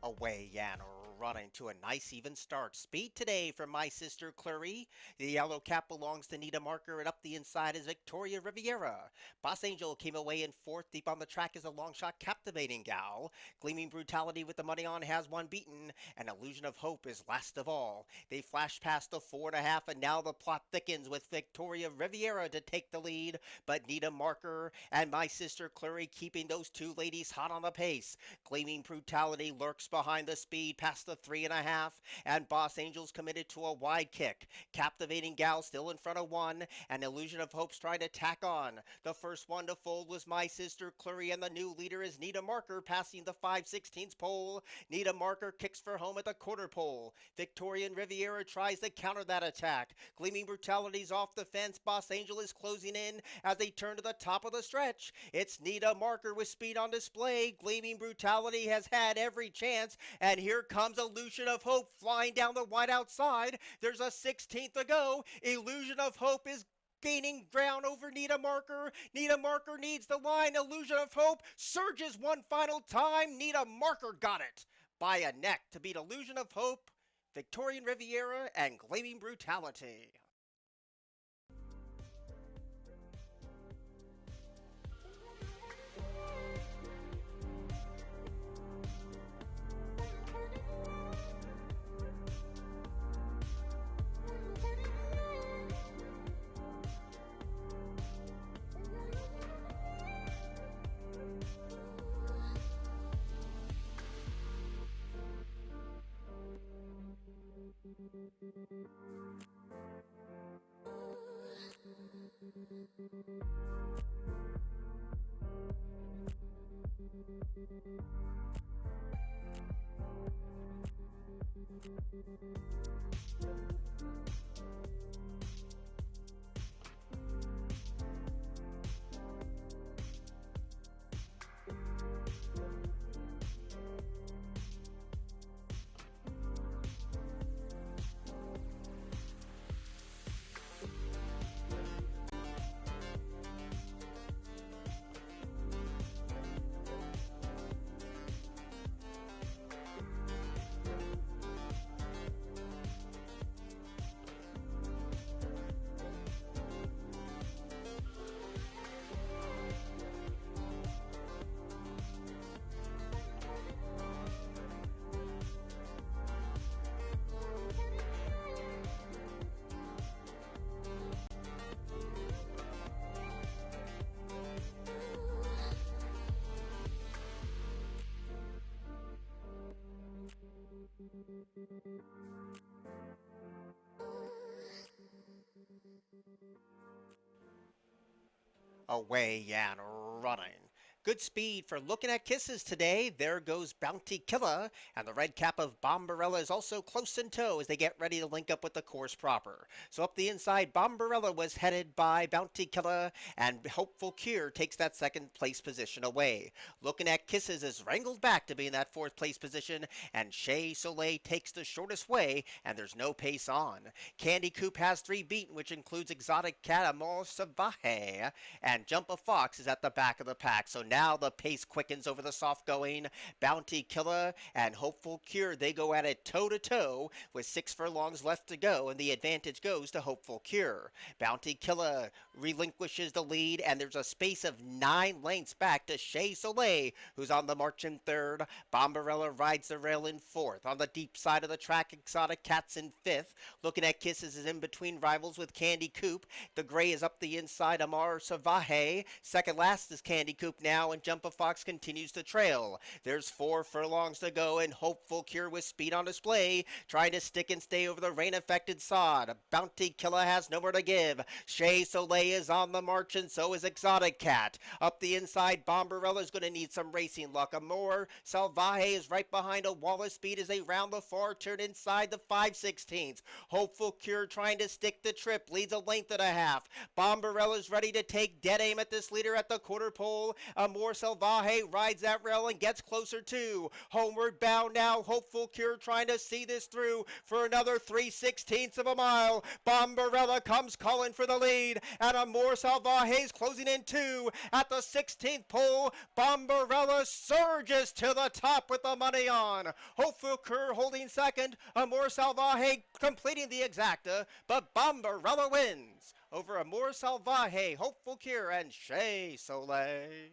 Away and running to a nice even start. Speed today from my sister Clary. The yellow cap belongs to Nita Marker, and up the inside is Victoria Riviera. Boss Angel came away in fourth. Deep on the track is a long shot, Captivating Gal. Gleaming Brutality with the money on has one beaten, and Illusion of Hope is last of all. They flash past the 4.5, and now the plot thickens with Victoria Riviera to take the lead. But Nita Marker and my sister Clary keeping those two ladies hot on the pace. Gleaming Brutality lurks behind the speed past the 3.5, and Boss Angel's committed to a wide kick. Captivating Gal still in front of one, and Illusion of Hope's trying to tack on. The first one to fold was my sister Clary, and the new leader is Nita Marker passing the 5/16 pole. Nita Marker kicks for home at the quarter pole. Victorian Riviera tries to counter that attack. Gleaming Brutality's off the fence. Boss Angel is closing in as they turn to the top of the stretch. It's Nita Marker with speed on display. Gleaming Brutality has had every chance, and here comes Illusion of Hope flying down the wide outside. There's a 16th to go. Illusion of Hope is gaining ground over Nita Marker. Nita Marker needs the line. Illusion of Hope surges one final time. Nita Marker got it by a neck to beat Illusion of Hope, Victorian Riviera, and Gleaming Brutality. Away and running. Good speed for Looking at Kisses today. There goes Bounty Killer, and the red cap of Bombarella is also close in tow as they get ready to link up with the course proper. So up the inside, Bombarella was headed by Bounty Killer, and Hopeful Cure takes that second place position away. Looking at Kisses is wrangled back to be in that fourth place position, and Chez Soleil takes the shortest way, and there's no pace on. Candy Coupe has 3 beaten, which includes Exotic Cat, Amor Salvaje, and Jump a Fox is at the back of the pack. So now the pace quickens over the soft going. Bounty Killer and Hopeful Cure, they go at it toe to toe with 6 furlongs left to go, and the advantage goes to Hopeful Cure. Bounty Killer relinquishes the lead, and there's a space of 9 lengths back to Chez Soleil, who's on the march in third. Bombarella rides the rail in fourth. On the deep side of the track, Exotic Cat's in fifth. Looking at Kisses is in between rivals with Candy Coupe. The gray is up the inside, Amar Salvaje. Second last is Candy Coupe now, and Jump a Fox continues to trail. There's 4 furlongs to go, and Hopeful Cure with speed on display, trying to stick and stay over the rain-affected sod. Bounty Killer has nowhere to give. Chez Soleil is on the march, and so is Exotic Cat. Up the inside, Bombarella's going to need some racing luck. Amor Salvaje is right behind a wall of speed as they round the far turn inside the 5/16. Hopeful Cure trying to stick the trip, leads a length and a half. Bombarella's ready to take dead aim at this leader at the quarter pole. Amor Salvaje rides that rail and gets closer too. Homeward bound now, Hopeful Cure trying to see this through for another 3/16 of a mile. Bombarella comes calling for the lead, and Amor Salvaje's closing in too. At the 16th pole, Bombarella surges to the top with the money on. Hopeful Cure holding second, Amor Salvaje completing the exacta, but Bombarella wins over Amor Salvaje, Hopeful Cure, and Chez Soleil.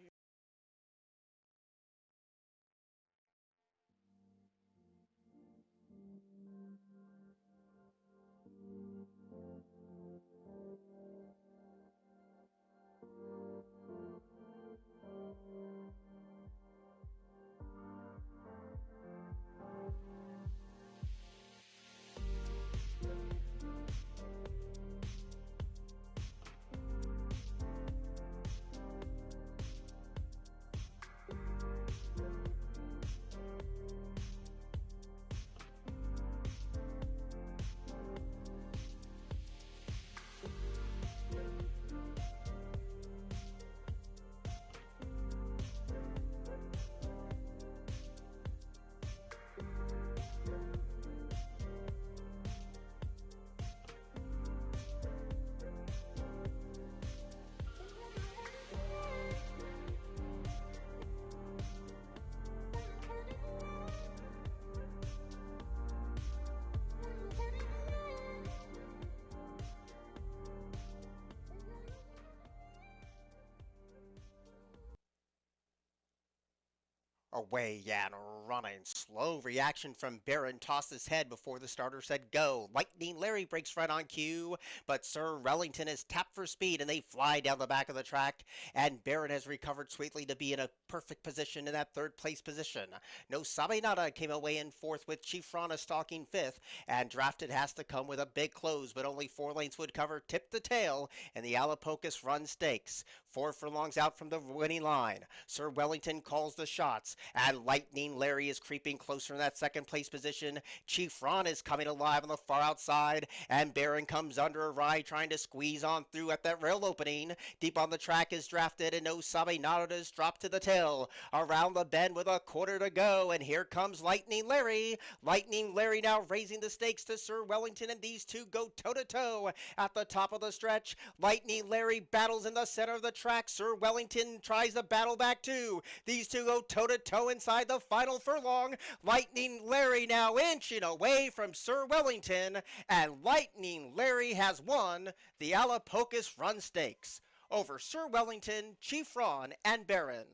Away and running. Slow reaction from Barron. Tossed his head before the starter said go. Lightning Larry breaks right on cue, but Sir Wellington is tapped for speed and they fly down the back of the track. And Barron has recovered sweetly to be in a perfect position in that third place position. No Sabe Nada came away in fourth with Chief Rana stalking fifth. And Drafted has to come with a big close, but only 4 lengths would cover tip the tail in the Alapocus Run Stakes. 4 furlongs out from the winning line. Sir Wellington calls the shots, and Lightning Larry is creeping closer in that second place position. Chief Ron is coming alive on the far outside, and Barron comes under a ride trying to squeeze on through at that rail opening. Deep on the track is Drafted, and No Sabe Nada is dropped to the tail. Around the bend with a quarter to go, and here comes Lightning Larry. Lightning Larry now raising the stakes to Sir Wellington, and these two go toe-to-toe at the top of the stretch. Lightning Larry battles in the center of the track. Sir Wellington tries to battle back too. These two go toe-to-toe inside the final furlong. Lightning Larry now inching away from Sir Wellington, and Lightning Larry has won the Alapocus Run Stakes over Sir Wellington, Chief Ron, and Barron.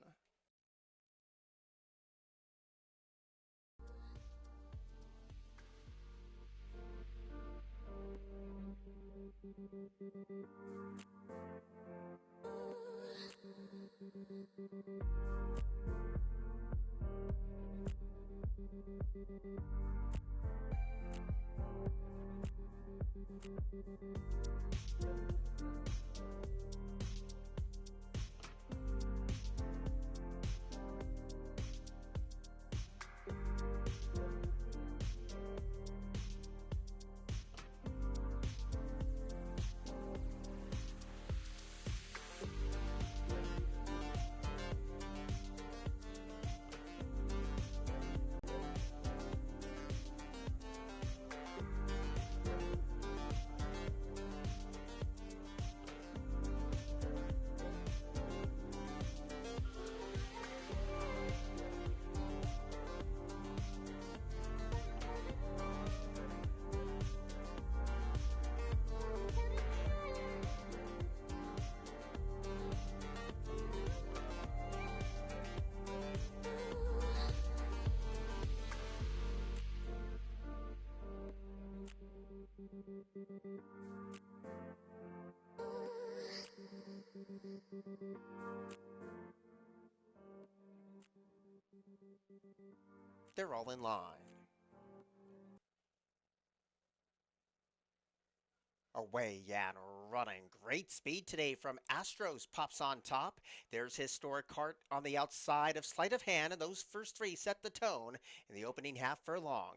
They're all in line. Away and running. Great speed today from Astros pops on top. There's Historic Heart on the outside of Sleight of Hand, and those first three set the tone in the opening half furlong.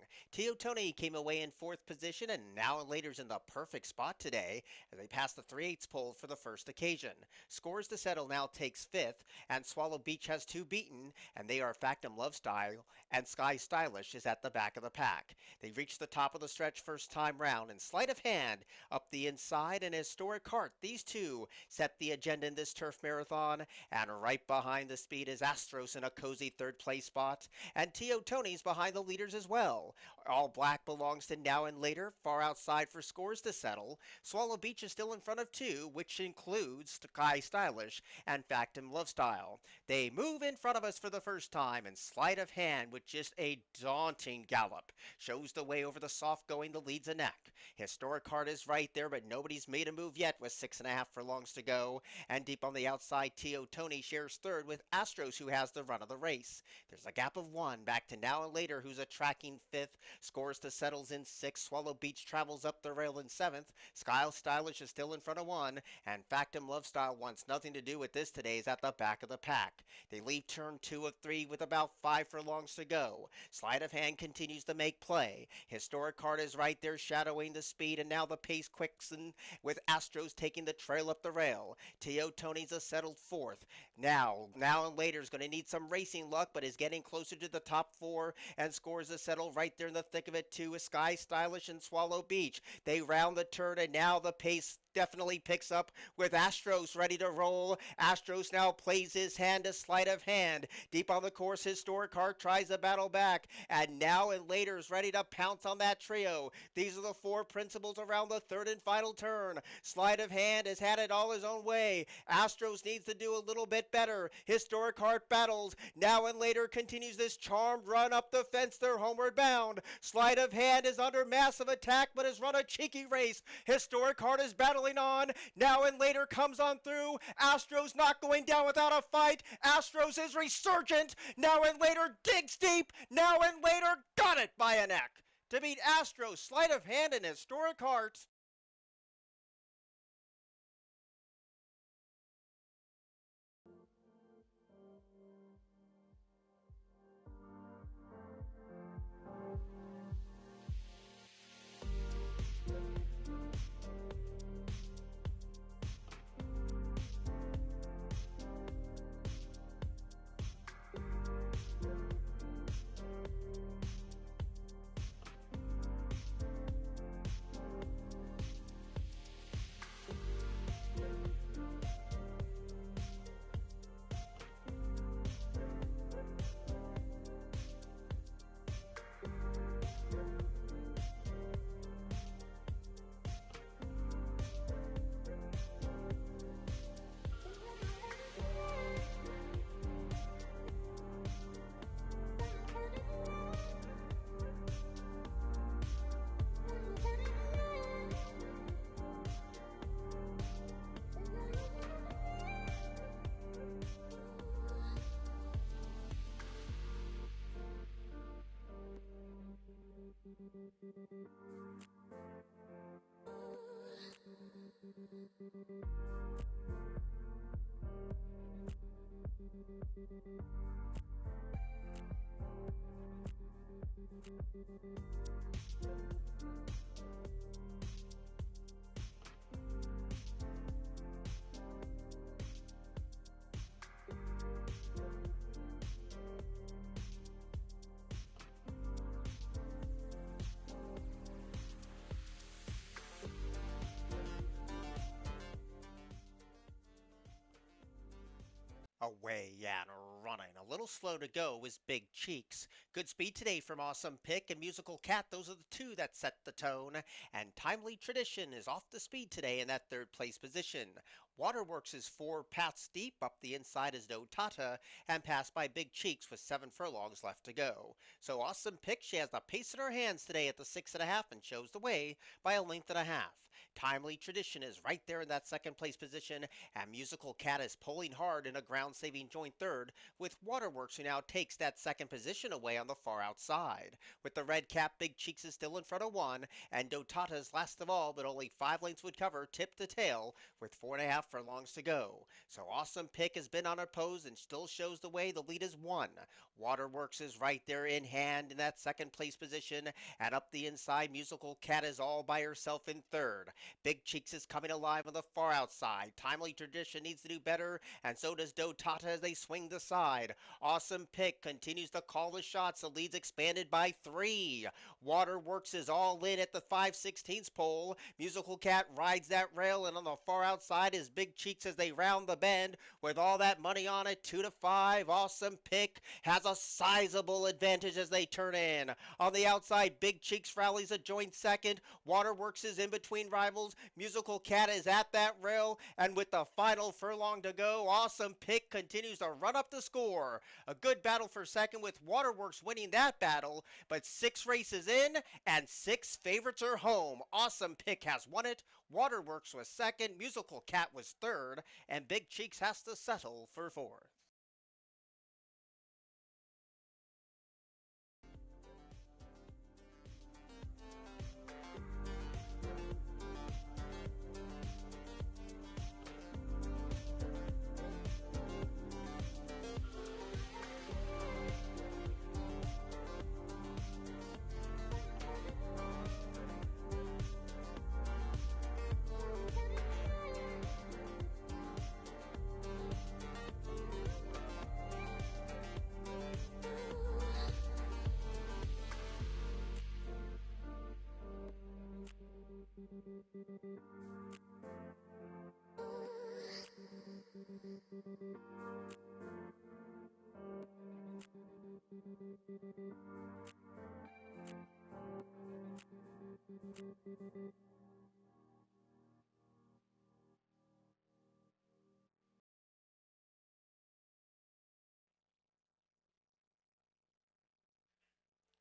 Tony came away in fourth position, and Now and Later's in the perfect spot today as they pass the 3/8 pole for the first occasion. Scores to Settle now takes fifth, and Swallow Beach has two beaten, and they are Factum Love Style, and Sky Stylish is at the back of the pack. They reached the top of the stretch first time round, and Sleight of Hand up the inside and Historic Heart. These two set the agenda in this turf marathon, and right behind the speed is Astros in a cozy third place spot, and Tony's behind the leaders as well. All Black belongs to Now and Later, far outside for Scores to Settle. Swallow Beach is still in front of two, which includes Sky Stylish and Factum Love Style. They move in front of us for the first time, and Sleight of Hand, with just a daunting gallop, shows the way over the soft going that leads a neck. Historic Heart is right there, but nobody's made a move yet with 6.5 furlongs to go. And deep on the outside, Tony shares third with Astros, who has the run of the race. There's a gap of one back to Now and Later, who's a tracking fifth. Scores to Settles in sixth. Swallow Beach travels up the rail in seventh. Sky Stylish is still in front of one, and Factum Love Style wants nothing to do with this today, is at the back of the pack. They leave turn 2 of 3 with about 5 furlongs to go. Sleight of Hand continues to make play. Historic Heart is right there shadowing the speed, and now the pace quickens with Astros taking the trail up the rail. Tony's a settled fourth. Now and Later is going to need some racing luck, but is getting closer to the top four, and Scores a settle right there in the thick of it too with Sky Stylish and Swallow Beach. They round the turn, and now the pace definitely picks up with Astros ready to roll. Astros now plays his hand to Sleight of Hand. Deep on the course, Historic Heart tries to battle back, and Now and Later is ready to pounce on that trio. These are the four principals around the third and final turn. Sleight of Hand has had it all his own way. Astros needs to do a little bit better. Historic Heart battles. Now and Later continues this charmed run up the fence. They're homeward bound. Sleight of Hand is under massive attack, but has run a cheeky race. Historic Heart is battling on. Now and Later comes on through. Astros not going down without a fight. Astros is resurgent. Now and Later digs deep. Now and Later got it by a neck to beat Astros, Sleight of Hand, and Historic Heart. Away and running. A little slow to go was Big Cheeks. Good speed today from Awesome Pick and Musical Cat. Those are the two that set the tone. And Timely Tradition is off the speed today in that third place position. Waterworks is 4 paths deep. Up the inside is No Tata, and passed by Big Cheeks with 7 furlongs left to go. So Awesome Pick, she has the pace in her hands today at the 6.5 and shows the way by a length and a half. Timely Tradition is right there in that second place position, and Musical Cat is pulling hard in a ground saving joint third, with Waterworks who now takes that second position away on the far outside. With the red cap, Big Cheeks is still in front of one, and Dotata's last of all, but only 5 lengths would cover, tipped to tail with 4.5 furlongs to go. So Awesome Pick has been unopposed and still shows the way. The lead is one. Waterworks is right there in hand in that second place position, and up the inside, Musical Cat is all by herself in third. Big Cheeks is coming alive on the far outside. Timely Tradition needs to do better, and so does Dotata as they swing the side. Awesome Pick continues to call the shots. The lead's expanded by 3. Waterworks is all in at the 5/16 pole. Musical Cat rides that rail, and on the far outside is Big Cheeks as they round the bend with all that money on it. 2-5. Awesome Pick has a sizable advantage as they turn in. On the outside, Big Cheeks rallies a joint second. Waterworks is in between rivals. Musical Cat is at that rail, and with the final furlong to go, Awesome Pick continues to run up the score. A good battle for second, with Waterworks winning that battle, but 6 races in and 6 favorites are home. Awesome Pick has won it. Waterworks was second, Musical Cat was third, and Big Cheeks has to settle for fourth.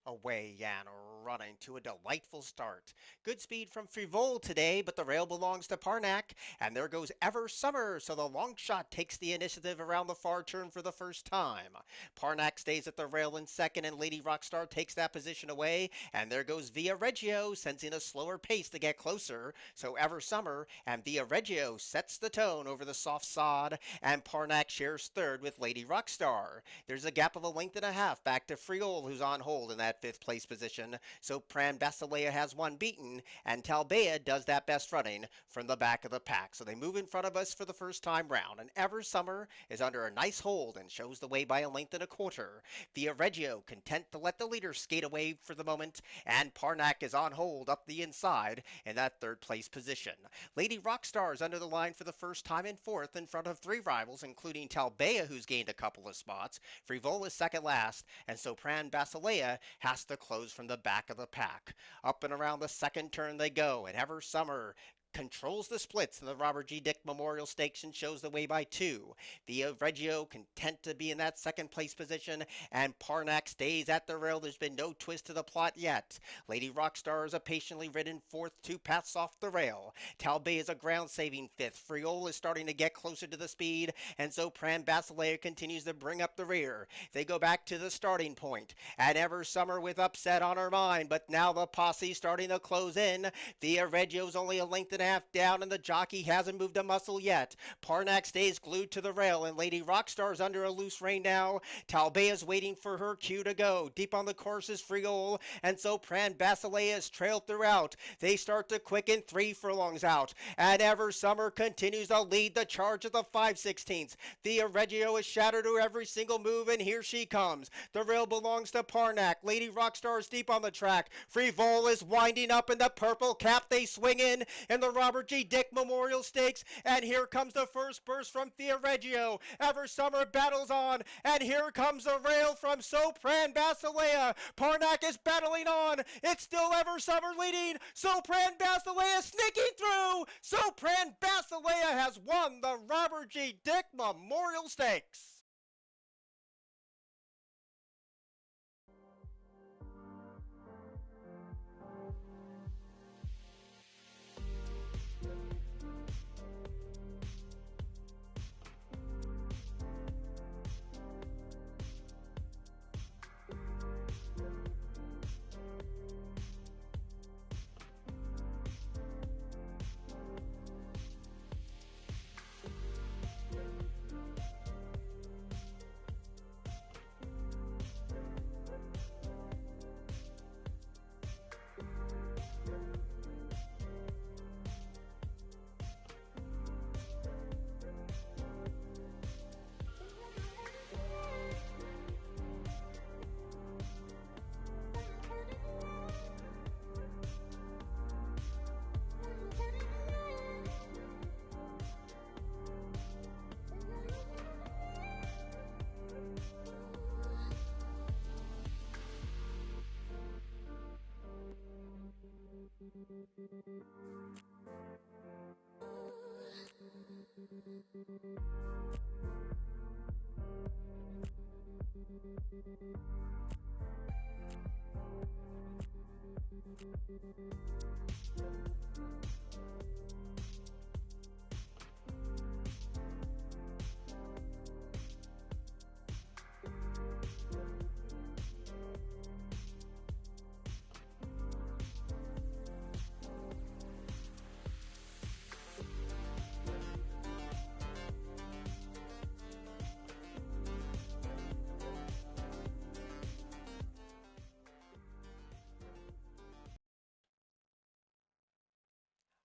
Away and running to a delightful start. Good speed from Frivole today, but the rail belongs to Parnack, and there goes Ever Summer, so the long shot takes the initiative around the far turn for the first time. Parnack stays at the rail in second, and Lady Rockstar takes that position away, and there goes Via Reggio, sensing a slower pace to get closer, so Ever Summer and Via Reggio sets the tone over the soft sod, and Parnack shares third with Lady Rockstar. There's a gap of 1.5 lengths back to Friol, who's on hold in that 5th place position, so Pran Basilea has one beaten, and Talbea does that best running from the back of the pack. So they move in front of us for the first time round, and Ever Summer is under a nice hold and shows the way by 1.25 lengths. Via Reggio content to let the leader skate away for the moment, and Parnack is on hold up the inside in that 3rd place position. Lady Rockstar is under the line for the first time in 4th in front of 3 rivals, including Talbea, who's gained a couple of spots. Frivole is second last, and so Pran Basilea has to close from the back of the pack. Up and around the second turn they go, and Ever Summer controls the splits in the Robert G. Dick Memorial Stakes and shows the way by 2. Via Reggio content to be in that 2nd place position, and Parnack stays at the rail. There's been no twist to the plot yet. Lady Rockstar is a patiently ridden 4th, 2 paths off the rail. Talbot is a ground-saving 5th. Friol is starting to get closer to the speed, and so Pran Basilea continues to bring up the rear. They go back to the starting point, and Ever Summer with upset on her mind, but now the posse starting to close in. Via Reggio's only 1.5 lengths down, and the jockey hasn't moved a muscle yet. Parnack stays glued to the rail, and Lady Rockstar's under a loose rein now. Talbot is waiting for her cue to go. Deep on the course is Friol, and so Pran Basilea is trailed throughout. They start to quicken 3 furlongs out, and Ever Summer continues to lead the charge at the 5/16. Via Reggio is shattered to every single move, and here she comes. The rail belongs to Parnack. Lady Rockstar is deep on the track. Frivole is winding up in the purple cap. They swing in the Robert G. Dick Memorial Stakes, and here comes the first burst from Via Reggio. Ever Summer battles on, and here comes the rail from Pran Basilea. Parnack is battling on. It's still Ever Summer leading. Pran Basilea sneaking through. Pran Basilea has won the Robert G. Dick Memorial Stakes.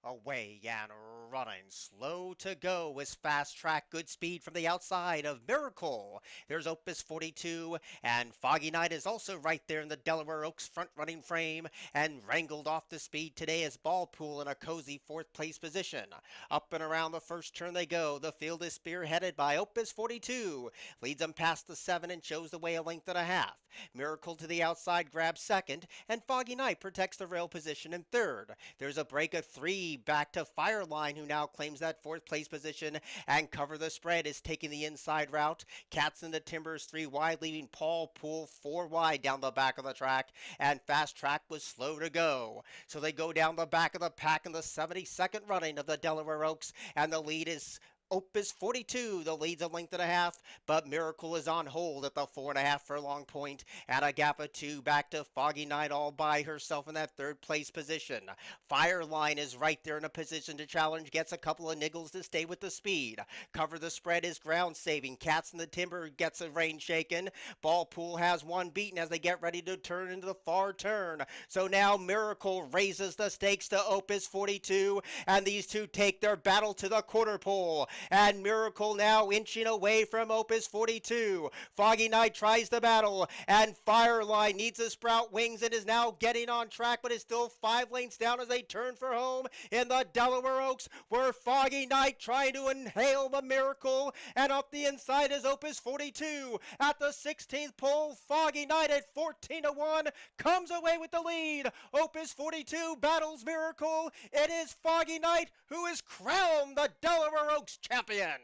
Away and running, slow to go is Fast Track, good speed from the outside of Miracle. There's Opus 42, and Foggy Night is also right there in the Delaware Oaks front running frame, and wrangled off the speed today as Ballpool in a cozy fourth place position. Up and around the first turn they go. The field is spearheaded by Opus 42, leads them past the 7 and shows the way a length and a half. Miracle to the outside grabs second, and Foggy Night protects the rail position in third. There's a break of 3 back to Fireline, who now claims that fourth place position, and Cover the Spread is taking the inside route. Cats in the Timbers 3 wide, leaving Paul Pool 4 wide down the back of the track, and Fast Track was slow to go. So they go down the back of the pack in the 72nd running of the Delaware Oaks, and the lead is Opus 42, the lead's a length and a half, but Miracle is on hold at the 4.5 furlong point, at a gap of 2 back to Foggy Night all by herself in that third place position. Fireline is right there in a position to challenge, gets a couple of niggles to stay with the speed. Cover the Spread is ground saving. Cats in the Timber gets a rein shaken. Ballpool has one beaten as they get ready to turn into the far turn. So now Miracle raises the stakes to Opus 42, and these two take their battle to the quarter pole. And Miracle now inching away from Opus 42. Foggy Night tries the battle, and Fireline needs to sprout wings and is now getting on track, but is still 5 lengths down as they turn for home in the Delaware Oaks, where Foggy Night trying to inhale the Miracle, and up the inside is Opus 42. At the 16th pole, Foggy Night at 14-1 comes away with the lead. Opus 42 battles Miracle. It is Foggy Night who is crowned the Delaware Oaks champion.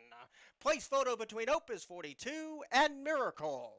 Place photo between Opus 42 and Miracle.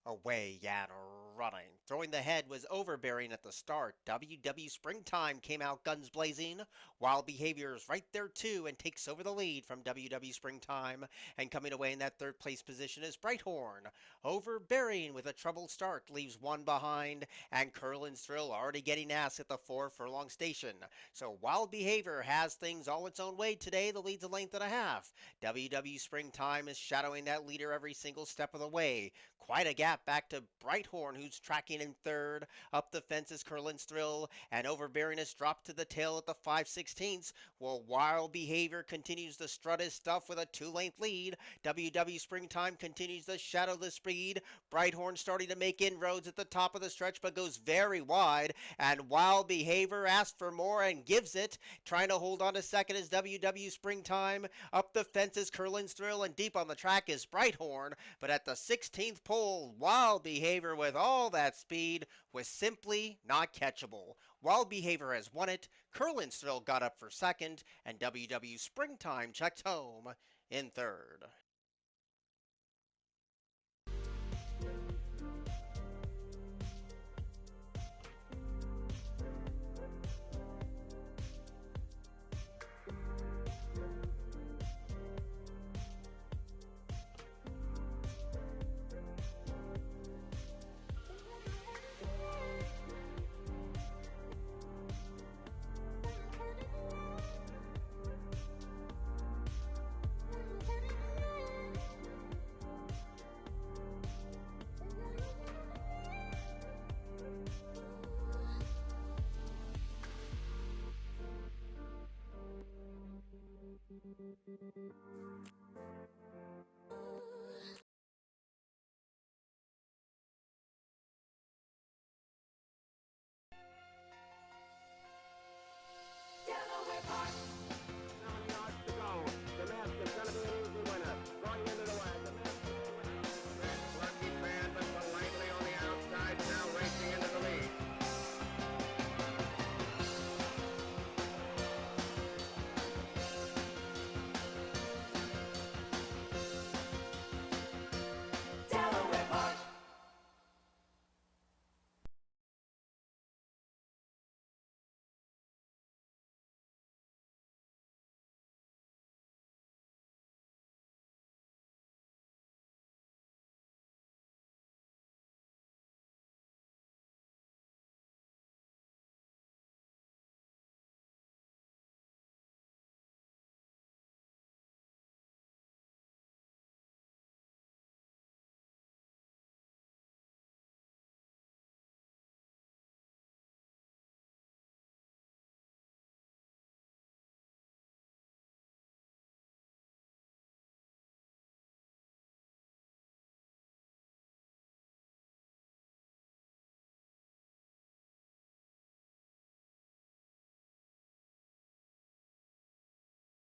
Away and running. Throwing the head was overbearing at the start. WW Springtime came out guns blazing. Wild Behavior's right there too and takes over the lead from WW Springtime. And coming away in that third place position is Brighthorn. Overbearing with a troubled start leaves one behind. And Curlin's Thrill already getting ass at the 4 furlong station. So Wild Behavior has things all its own way today. The lead's a length and a half. WW Springtime is shadowing that leader every single step of the way. Quite a gap back to Brighthorn, who's tracking in third. Up the fence is Curlin's Thrill, and Overbearing has dropped to the tail at the 5/16. While Wild Behavior continues to strut his stuff with a 2-length lead. WW Springtime continues to shadow the speed. Brighthorn starting to make inroads at the top of the stretch, but goes very wide. And Wild Behavior asks for more and gives it. Trying to hold on to second is WW Springtime. Up the fence is Curlin's Thrill, and deep on the track is Brighthorn. But at the 16th pole, Wild Behavior with all that speed was simply not catchable. Wild Behavior has won it. Curlin's Thrill got up for second, and WW Springtime checked home in third.